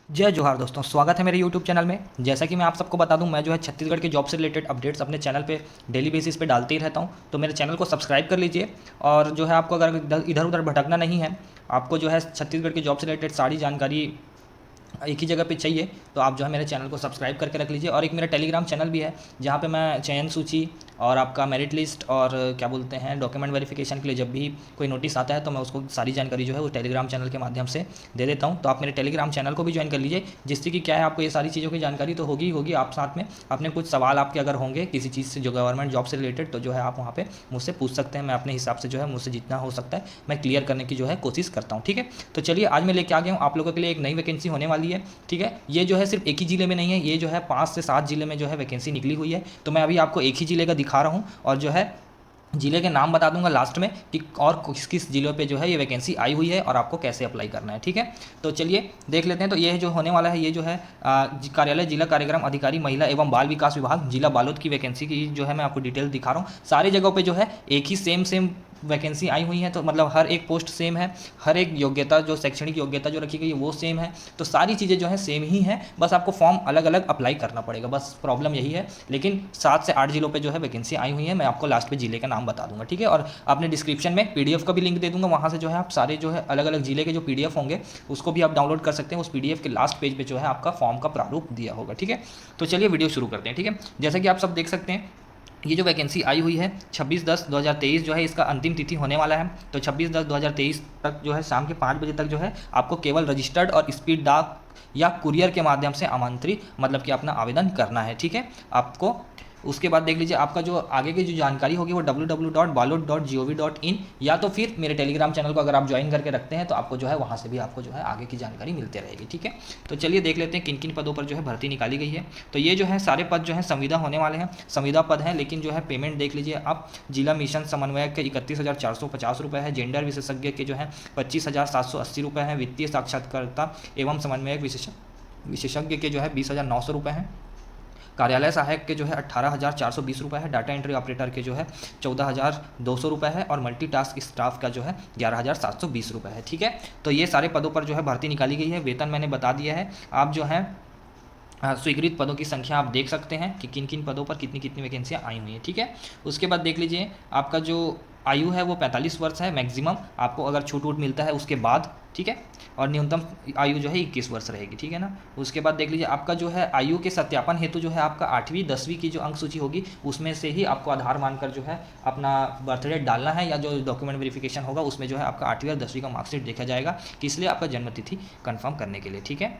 जय जोहार दोस्तों, स्वागत है मेरे YouTube चैनल में। जैसा कि मैं आप सबको बता दूं, मैं जो है छत्तीसगढ़ के जॉब से रिलेटेड अपडेट्स अपने चैनल पे डेली बेसिस पे डालते ही रहता हूं। तो मेरे चैनल को सब्सक्राइब कर लीजिए। और जो है आपको अगर इधर उधर भटकना नहीं है, आपको जो है छत्तीसगढ़ की जॉब से रिलेटेड सारी जानकारी एक ही जगह पे चाहिए, तो आप जो है मेरे चैनल को सब्सक्राइब करके रख लीजिए। और एक मेरा टेलीग्राम चैनल भी है, जहाँ पे मैं चयन सूची और आपका मेरिट लिस्ट और क्या बोलते हैं डॉक्यूमेंट वेरिफिकेशन के लिए जब भी कोई नोटिस आता है तो मैं उसको सारी जानकारी जो है वो टेलीग्राम चैनल के माध्यम से दे देता हूँ। तो आप मेरे टेलीग्राम चैनल को भी ज्वाइन कर लीजिए, जिससे कि क्या है, आपको ये सारी चीज़ों की जानकारी तो होगी ही होगी। आप साथ में अपने कुछ सवाल आपके अगर होंगे किसी चीज़ से जो गवर्नमेंट जॉब से रिलेटेड, तो जो है आप वहाँ पे मुझसे पूछ सकते हैं। मैं अपने हिसाब से जो है मुझसे जितना हो सकता है मैं क्लियर करने की जो है कोशिश करता हूँ। ठीक है, तो चलिए आज मैं लेके आ गया हूँ आप लोगों के लिए एक नई वैकेंसी होने वाली है। ठीक है, ये जो है सिर्फ एक ही ज़िले में नहीं है, ये जो है 5 से 7 ज़िले में जो है वैकेंसी निकली हुई है। तो मैं अभी आपको एक ही ज़िले का दिखा रहा हूँ और जो है ज़िले के नाम बता दूंगा लास्ट में कि और किस किस ज़िलों पे जो है ये वैकेंसी आई हुई है और आपको कैसे अप्लाई करना है। ठीक है, तो चलिए देख लेते हैं। तो ये जो होने वाला है, ये जो है कार्यालय जिला कार्यक्रम अधिकारी महिला एवं बाल विकास विभाग जिला बालोद की वैकेंसी की जो है मैं आपको डिटेल दिखा रहा हूँ। सारी जगहों पे जो है एक ही सेम वैकेंसी आई हुई है, तो मतलब हर एक पोस्ट सेम है, हर एक योग्यता जो शैक्षणिक योग्यता जो रखी गई है वो सेम है। तो सारी चीज़ें जो है सेम ही हैं, बस आपको फॉर्म अलग अलग अप्लाई करना पड़ेगा, बस प्रॉब्लम यही है। लेकिन 7 से 8 जिलों पे जो है वैकेंसी आई हुई है, मैं आपको लास्ट पे जिले का नाम बता दूंगा। ठीक है, और आपने डिस्क्रिप्शन में पीडीएफ का भी लिंक दे दूंगा, वहाँ से जो है आप सारे जो है अलग अलग जिले के जो पीडीएफ होंगे उसको भी आप डाउनलोड कर सकते हैं। उस पीडीएफ के लास्ट पेज पे जो है आपका फॉर्म का प्रारूप दिया होगा। ठीक है, तो चलिए वीडियो शुरू करते हैं। ठीक है, जैसा कि आप सब देख सकते हैं, ये जो वैकेंसी आई हुई है 26/10/2023 जो है इसका अंतिम तिथि होने वाला है। तो 26/10/2023 तक जो है शाम के 5 बजे तक जो है आपको केवल रजिस्टर्ड और स्पीड डाक या कुरियर के माध्यम से आमंत्रित मतलब कि अपना आवेदन करना है। ठीक है, आपको उसके बाद देख लीजिए आपका जो आगे की जो जानकारी होगी वो www.balod.gov.in या तो फिर मेरे टेलीग्राम चैनल को अगर आप ज्वाइन करके रखते हैं तो आपको जो है वहाँ से भी आपको जो है आगे की जानकारी मिलती रहेगी। ठीक है, तो चलिए देख लेते हैं किन किन पदों पर जो है भर्ती निकाली गई है। तो ये जो है सारे पद जो है संविदा होने वाले हैं, संविदा पद हैं, लेकिन जो है पेमेंट देख लीजिए आप। जिला मिशन समन्वयक के 31,450 रुपये है, जेंडर विशेषज्ञ के जो है 25,780 रुपये हैं, वित्तीय साक्षात्कारता एवं समन्वयक विशेषज्ञ के जो है 20,900 रुपये हैं, कार्यालय सहायक के जो है 18,420 रुपये है, डाटा एंट्री ऑपरेटर के जो है 14,200 रुपये है और मल्टीटास्क स्टाफ का जो है 11,720 रुपये है। ठीक है, तो ये सारे पदों पर जो है भर्ती निकाली गई है। वेतन मैंने बता दिया है। आप जो है स्वीकृत पदों की संख्या आप देख सकते हैं कि किन किन पदों पर कितनी कितनी वैकेंसियाँ आई हुई हैं। ठीक है, उसके बाद देख लीजिए आपका जो आयु है वो 45 वर्ष है मैक्सिमम, आपको अगर छूट वूट मिलता है उसके बाद। ठीक है, और न्यूनतम आयु जो है 21 वर्ष रहेगी। ठीक है ना, उसके बाद देख लीजिए आपका जो है आयु के सत्यापन हेतु जो है आपका 8वीं 10वीं की जो अंक सूची होगी उसमें से ही आपको आधार मानकर जो है अपना बर्थ डेट डालना है, या जो डॉक्यूमेंट वेरिफिकेशन होगा उसमें जो है आपका 8वीं और 10वीं का मार्कशीट देखा जाएगा कि इसलिए आपका जन्मतिथि कन्फर्म करने के लिए। ठीक है,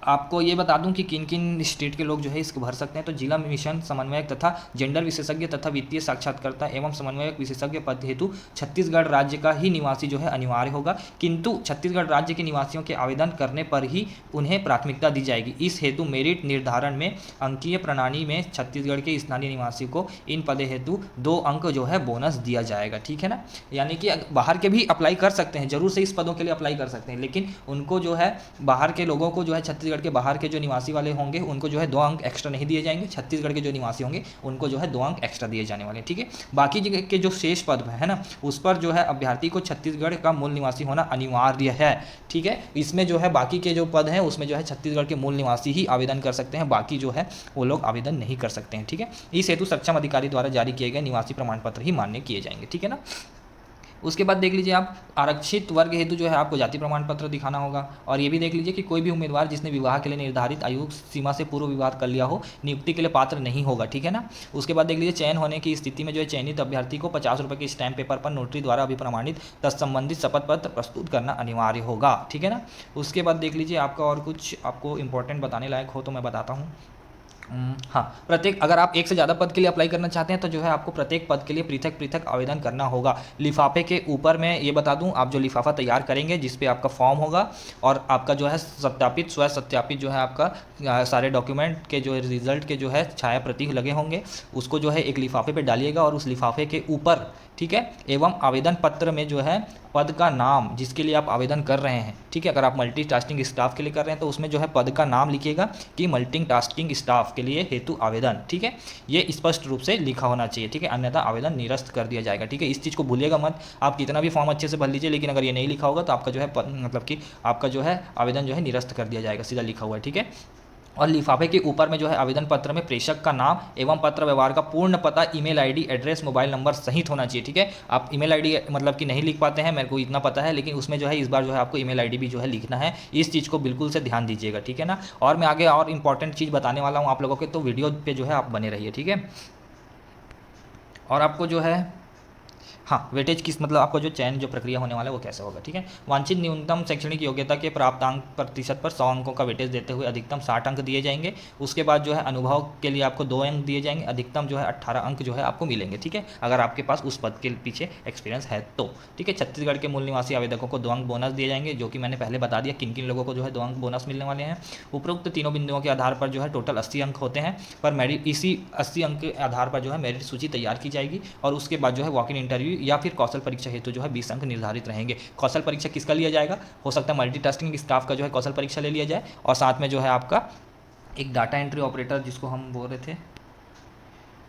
आपको ये बता दूं कि किन किन स्टेट के लोग जो है इसको भर सकते हैं। तो जिला मिशन समन्वयक तथा जेंडर विशेषज्ञ तथा वित्तीय साक्षात्कारता एवं समन्वयक विशेषज्ञ पद हेतु छत्तीसगढ़ राज्य का ही निवासी जो है अनिवार्य होगा, किंतु छत्तीसगढ़ राज्य के निवासियों के आवेदन करने पर ही उन्हें प्राथमिकता दी जाएगी। इस हेतु मेरिट निर्धारण में अंकीय प्रणाली में छत्तीसगढ़ के स्थानीय निवासी को इन पदे हेतु 2 अंक जो है बोनस दिया जाएगा। ठीक है ना, यानी कि बाहर के भी अप्लाई कर सकते हैं, जरूर से इस पदों के लिए अप्लाई कर सकते हैं, लेकिन उनको जो है बाहर के लोगों को जो है छत्तीसगढ़ के बाहर के जो निवासी वाले होंगे उनको जो है 2 अंक एक्स्ट्रा नहीं दिए जाएंगे, छत्तीसगढ़ के जो निवासी होंगे उनको जो है 2 अंक एक्स्ट्रा दिए जाने वाले हैं। ठीक है, बाकी जगह के जो शेष पद है ना उस पर जो है अभ्यर्थी को छत्तीसगढ़ का मूल निवासी होना अनिवार्य है। ठीक है, इसमें जो है बाकी के जो पद हैं उसमें जो है छत्तीसगढ़ के मूल निवासी ही आवेदन कर सकते हैं, बाकी जो है वो लोग आवेदन नहीं कर सकते हैं। ठीक है, इस हेतु सक्षम अधिकारी द्वारा जारी किए गए निवासी प्रमाण पत्र ही मान्य किए जाएंगे। ठीक है ना, उसके बाद देख लीजिए आप आरक्षित वर्ग हेतु जो है आपको जाति प्रमाण पत्र दिखाना होगा। और ये भी देख लीजिए कि कोई भी उम्मीदवार जिसने विवाह के लिए निर्धारित आयु सीमा से पूर्व विवाह कर लिया हो नियुक्ति के लिए पात्र नहीं होगा। ठीक है ना, उसके बाद देख लीजिए चयन होने की स्थिति में जो है चयनित अभ्यर्थी को 50 रुपये के स्टैम्प पेपर पर नोटरी द्वारा अभिप्रमाणित तत्संबंधित शपथ पत्र प्रस्तुत करना अनिवार्य होगा। ठीक है ना, उसके बाद देख लीजिए आपका और कुछ आपको इंपॉर्टेंट बताने लायक हो तो मैं बताता हूँ। हाँ, प्रत्येक अगर आप एक से ज़्यादा पद के लिए अप्लाई करना चाहते हैं तो जो है आपको प्रत्येक पद के लिए पृथक पृथक आवेदन करना होगा। लिफाफे के ऊपर मैं ये बता दूं, आप जो लिफाफा तैयार करेंगे जिस पे आपका फॉर्म होगा और आपका जो है सत्यापित स्व सत्यापित जो है आपका सारे डॉक्यूमेंट के जो रिजल्ट के जो है छाया प्रति लगे होंगे, उसको जो है एक लिफाफे पे डालिएगा और उस लिफाफे के ऊपर ठीक है, एवं आवेदन पत्र में जो है पद का नाम जिसके लिए आप आवेदन कर रहे हैं, ठीक है, अगर आप मल्टीटास्किंग स्टाफ के लिए कर रहे हैं तो उसमें जो है पद का नाम लिखिएगा कि मल्टीटास्किंग स्टाफ के लिए हेतु आवेदन, ठीक है, ये स्पष्ट रूप से लिखा होना चाहिए, ठीक है, अन्यथा आवेदन निरस्त कर दिया जाएगा, ठीक है, इस चीज़ को भूलिएगा मत। आप कितना भी फॉर्म अच्छे से भर लीजिए, लेकिन अगर ये नहीं लिखा होगा तो आपका जो है मतलब कि आपका जो है आवेदन जो है निरस्त कर दिया जाएगा, सीधा लिखा हुआ है, ठीक है। और लिफाफे के ऊपर में जो है आवेदन पत्र में प्रेषक का नाम एवं पत्र व्यवहार का पूर्ण पता, email ID, address, mobile number सहित होना चाहिए, ठीक है। आप ईमेल आईडी मतलब कि नहीं लिख पाते हैं, मेरे को इतना पता है, लेकिन उसमें जो है इस बार जो है आपको ईमेल आईडी भी जो है लिखना है, इस चीज़ को बिल्कुल से ध्यान दीजिएगा, ठीक है ना। और मैं आगे और इंपॉर्टेंट चीज़ बताने वाला हूँ आप लोगों के, तो वीडियो पे जो है आप बने रहिए, ठीक है। और आपको जो है हाँ, वेटेज किस मतलब आपका जो चयन जो प्रक्रिया होने वाला है वो कैसे होगा, ठीक है। वांछित न्यूनतम शैक्षणिक योग्यता के प्राप्त अंक प्रतिशत पर 100 अंकों का वेटेज देते हुए अधिकतम 60 अंक दिए जाएंगे। उसके बाद जो है अनुभव के लिए आपको 2 अंक दिए जाएंगे, अधिकतम जो है 18 अंक जो है आपको मिलेंगे, ठीक है, अगर आपके पास उस पद के पीछे एक्सपीरियंस है तो, ठीक है। छत्तीसगढ़ के मूल निवासी आवेदकों को 2 अंक बोनस दिए जाएंगे, जो कि मैंने पहले बता दिया किन किन लोगों को जो है 2 अंक बोनस मिलने वाले हैं। उपरोक्त तीनों बिंदुओं के आधार पर जो है टोटल 80 अंक होते हैं, पर मेरिट इसी 80 अंक के आधार पर जो है मेरिट सूची तैयार की जाएगी, और उसके बाद जो है वॉक इन इंटरव्यू या फिर कौशल परीक्षा हेतु जो है 20 अंक निर्धारित रहेंगे। कौशल परीक्षा किसका लिया जाएगा, हो सकता है मल्टीटास्किंग स्टाफ का जो है कौशल परीक्षा ले लिया जाए, और साथ में जो है आपका एक डाटा एंट्री ऑपरेटर जिसको हम बोल रहे थे,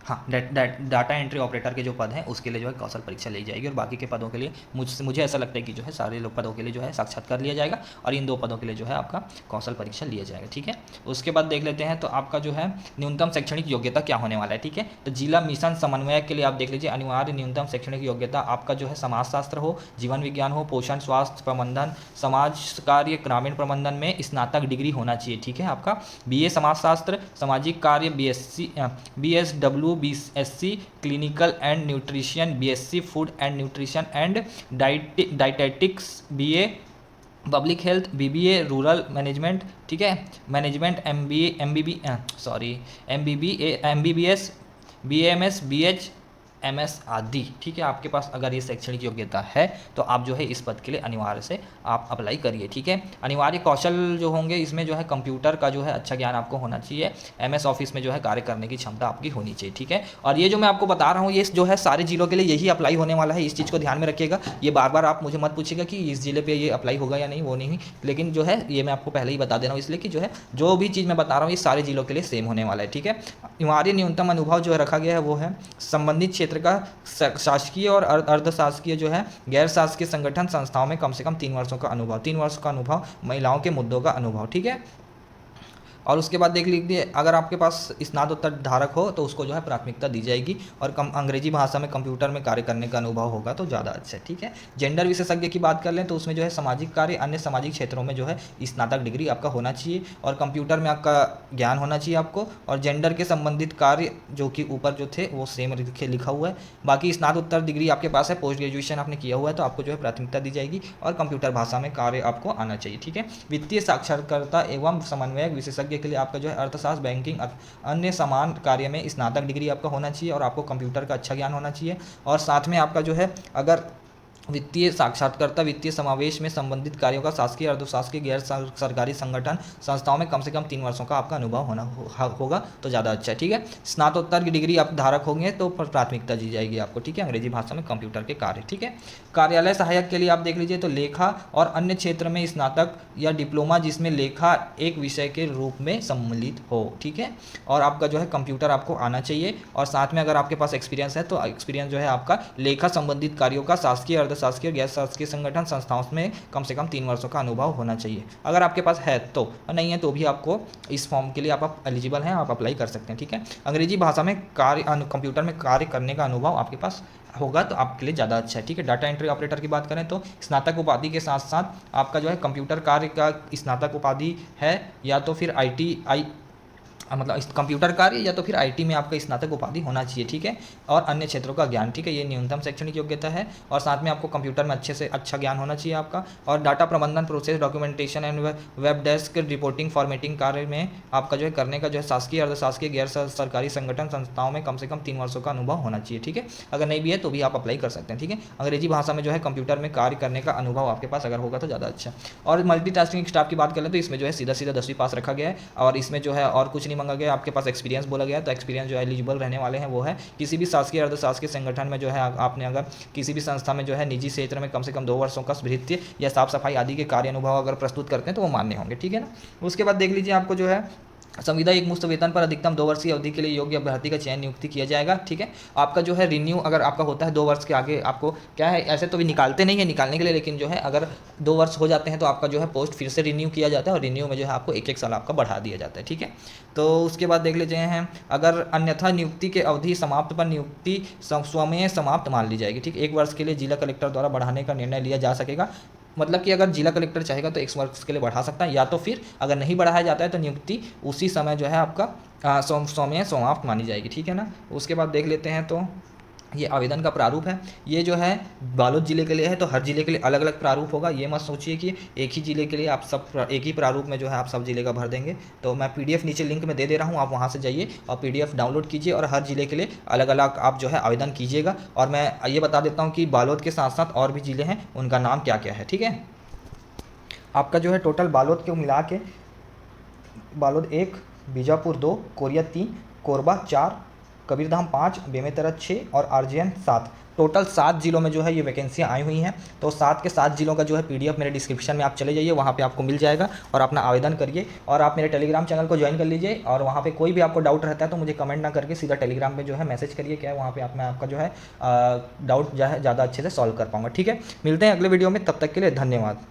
हाँ, डाटा एंट्री ऑपरेटर के जो पद हैं उसके लिए जो है कौशल परीक्षा ली जाएगी, और बाकी के पदों के लिए मुझे ऐसा लगता है कि जो है सारे लोग पदों के लिए जो है साक्षात्कार लिया जाएगा, और इन 2 पदों के लिए जो है आपका कौशल परीक्षा लिया जाएगा, ठीक है। उसके बाद देख लेते हैं तो आपका जो है न्यूनतम शैक्षणिक योग्यता क्या होने वाला है, ठीक है। तो जिला मिशन समन्वयक के लिए आप देख लीजिए, अनिवार्य न्यूनतम शैक्षणिक योग्यता आपका जो है समाजशास्त्र हो, जीवन विज्ञान हो, पोषण, स्वास्थ्य प्रबंधन, समाज कार्य, ग्रामीण प्रबंधन में स्नातक डिग्री होना चाहिए, ठीक है। आपका BA समाजशास्त्र, सामाजिक कार्य BSW, BSc clinical and nutrition, BSc food and nutrition and dietetics, BA public health, BBA rural management, ठीक है, management, MBBS, BAMS, BH MS आदि, ठीक है। आपके पास अगर ये शैक्षणिक योग्यता है तो आप जो है इस पद के लिए अनिवार्य से आप अप्लाई करिए, ठीक है। अनिवार्य कौशल जो होंगे इसमें जो है कंप्यूटर का जो है अच्छा ज्ञान आपको होना चाहिए, MS ऑफिस में जो है कार्य करने की क्षमता आपकी होनी चाहिए, ठीक है। और ये जो मैं आपको बता रहा हूँ ये जो है सारे जिलों के लिए यही अप्लाई होने वाला है, इस चीज़ को ध्यान में रखिएगा। ये बार बार आप मुझे मत पूछिएगा कि इस जिले पर ये अप्लाई होगा या नहीं, वो नहीं, लेकिन जो है ये मैं आपको पहले ही बता दे रहा हूँ, इसलिए कि जो है जो भी चीज़ मैं बता रहा हूँ ये सारे जिलों के लिए सेम होने वाला है, ठीक है। अनिवार्य न्यूनतम अनुभव जो है रखा गया है वो है संबंधित क्षेत्र का शासकीय और अर्धशासकीय जो है गैर शासकीय संगठन संस्थाओं में कम से कम 3 वर्षों का अनुभव, 3 वर्ष का अनुभव, महिलाओं के मुद्दों का अनुभव, ठीक है। और उसके बाद देख लीजिए अगर आपके पास स्नातकोत्तर धारक हो तो उसको जो है प्राथमिकता दी जाएगी, और अंग्रेजी भाषा में कंप्यूटर में कार्य करने का अनुभव होगा तो ज़्यादा अच्छा है, ठीक है। जेंडर विशेषज्ञ की बात कर लें तो उसमें जो है सामाजिक कार्य, अन्य सामाजिक क्षेत्रों में जो है स्नातक डिग्री आपका होना चाहिए, और कंप्यूटर में आपका ज्ञान होना चाहिए आपको, और जेंडर के संबंधित कार्य जो कि ऊपर जो थे वो सेम लिखा हुआ है। बाकी स्नातकोत्तर डिग्री आपके पास है, पोस्ट ग्रेजुएशन आपने किया हुआ है तो आपको जो है प्राथमिकता दी जाएगी, और कंप्यूटर भाषा में कार्य आपको आना चाहिए, ठीक है। वित्तीय साक्षरकर्ता एवं समन्वयक विशेषज्ञ के लिए आपका जो है अर्थशास्त्र, बैंकिंग, अन्य समान कार्य में स्नातक डिग्री आपका होना चाहिए, और आपको कंप्यूटर का अच्छा ज्ञान होना चाहिए, और साथ में आपका जो है अगर वित्तीय साक्षात्कारता वित्तीय समावेश में संबंधित कार्यों का शासकीय, अर्धशासकीय, गैर सरकारी संगठन संस्थाओं में कम से कम 3 वर्षों का आपका अनुभव होना होगा तो ज़्यादा अच्छा है, ठीक है। स्नातकोत्तर की डिग्री आप धारक होंगे तो प्राथमिकता दी जाएगी आपको, ठीक है, अंग्रेजी भाषा में कंप्यूटर के कार्य, ठीक है। कार्यालय सहायक के लिए आप देख लीजिए तो लेखा और अन्य क्षेत्र में स्नातक या डिप्लोमा जिसमें लेखा एक विषय के रूप में सम्मिलित हो, ठीक है, और आपका जो है कंप्यूटर आपको आना चाहिए, और साथ में अगर आपके पास एक्सपीरियंस है तो एक्सपीरियंस जो है आपका लेखा संबंधित कार्यों का शासकीय, शासकीय, गैर शासकीय संगठन संस्थाओं में कम से कम 3 वर्षों का अनुभव होना चाहिए। अगर आपके पास है तो, और नहीं है तो भी आपको इस फॉर्म के लिए आप एलिजिबल हैं, आप अप्लाई कर सकते हैं, ठीक है। अंग्रेजी भाषा में कार्य, कंप्यूटर में कार्य करने का अनुभव आपके पास होगा तो आपके लिए ज़्यादा अच्छा है, ठीक है। डाटा एंट्री ऑपरेटर की बात करें तो स्नातक उपाधि के साथ साथ आपका जो है कंप्यूटर कार्य का स्नातक उपाधि है, या तो फिर ITI मतलब कंप्यूटर कार्य या तो फिर IT में आपका स्नातक उपाधि होना चाहिए, ठीक है, और अन्य क्षेत्रों का ज्ञान, ठीक है, ये न्यूनतम शैक्षणिक योग्यता है, और साथ में आपको कंप्यूटर में अच्छे से अच्छा ज्ञान होना चाहिए आपका, और डाटा प्रबंधन, process, documentation and web desk, reporting, formatting कार्य में आपका जो है करने का जो है शासकीय, अर्धशासकीय, गैर सरकारी संगठन संस्थाओं में कम से कम 3 वर्षों का अनुभव होना चाहिए, ठीक है। अगर नहीं भी है तो भी आप अप्लाई कर सकते हैं, ठीक है। अंग्रेजी भाषा में जो है कंप्यूटर में कार्य करने का अनुभव आपके पास अगर होगा तो ज़्यादा अच्छा। और मल्टीटास्किंग स्टाफ की बात करें तो इसमें जो है सीधा 10वीं पास रखा गया है, और इसमें जो है और कुछ नहीं मांगा गया, आपके पास एक्सपीरियंस बोला गया, तो एक्सपीरियंस जो एलिजिबल रहने वाले हैं वो है किसी भी शासकीय अर्धशासकीय संगठन में जो है आपने अगर किसी भी संस्था में जो है निजी क्षेत्र में कम से कम 2 वर्षों का भृत्य या साफ सफाई आदि के कार्य अनुभव अगर प्रस्तुत करते हैं तो वो मान्य होंगे, ठीक है ना। उसके बाद देख लीजिए आपको जो है संविदा एक मुश्त वेतन पर अधिकतम 2 वर्ष की अवधि के लिए योग्य अभ्यर्थी का चयन नियुक्ति किया जाएगा, ठीक है। आपका जो है रिन्यू अगर आपका होता है 2 वर्ष के आगे, आपको क्या है ऐसे तो भी निकालते नहीं है निकालने के लिए, लेकिन जो है अगर 2 वर्ष हो जाते हैं तो आपका जो है पोस्ट फिर से रिन्यू किया जाता है और रिन्यू में जो है आपको 1-1 साल आपका बढ़ा दिया जाता है, ठीक है। तो उसके बाद देख लीजिए हैं अगर अन्यथा नियुक्ति के अवधि समाप्त पर नियुक्ति स्वमेव समाप्त मान ली जाएगी, ठीक। 1 वर्ष के लिए जिला कलेक्टर द्वारा बढ़ाने का निर्णय लिया जा सकेगा, मतलब कि अगर जिला कलेक्टर चाहेगा तो 1 वर्ष के लिए बढ़ा सकता है, या तो फिर अगर नहीं बढ़ाया जाता है तो नियुक्ति उसी समय जो है आपका स्वमेव समाप्त मानी जाएगी, ठीक है ना। उसके बाद देख लेते हैं तो ये आवेदन का प्रारूप है, ये जो है बालोद जिले के लिए है, तो हर जिले के लिए अलग अलग प्रारूप होगा। ये मत सोचिए कि एक ही जिले के लिए आप सब एक ही प्रारूप में जो है आप सब जिले का भर देंगे। तो मैं PDF नीचे लिंक में दे रहा हूँ, आप वहाँ से जाइए और PDF डाउनलोड कीजिए और हर जिले के लिए अलग अलग आप जो है आवेदन कीजिएगा। और मैं ये बता देता हूँ कि बालोद के साथ साथ और भी ज़िले हैं, उनका नाम क्या क्या है, ठीक है। आपका जो है टोटल बालोद के मिला के बालोद 1, बीजापुर 2, कोरिया 3, कोरबा 4, कबीरधाम 5, बेमेतरा 6 और RGN 7, टोटल 7 जिलों में जो है ये वैकेंसियाँ आई हुई हैं। तो 7 के 7 जिलों का जो है PDF मेरे डिस्क्रिप्शन में आप चले जाइए, वहाँ पे आपको मिल जाएगा और अपना आवेदन करिए। और आप मेरे टेलीग्राम चैनल को ज्वाइन कर लीजिए और वहाँ पे कोई भी आपको डाउट रहता है तो मुझे कमेंट ना करके सीधा टेलीग्राम पे जो है मैसेज करिए, क्या है वहाँ पे मैं आपका जो है डाउट जो है ज़्यादा अच्छे से सॉल्व कर पाऊँगा, ठीक है। मिलते हैं अगले वीडियो में, तब तक के लिए धन्यवाद।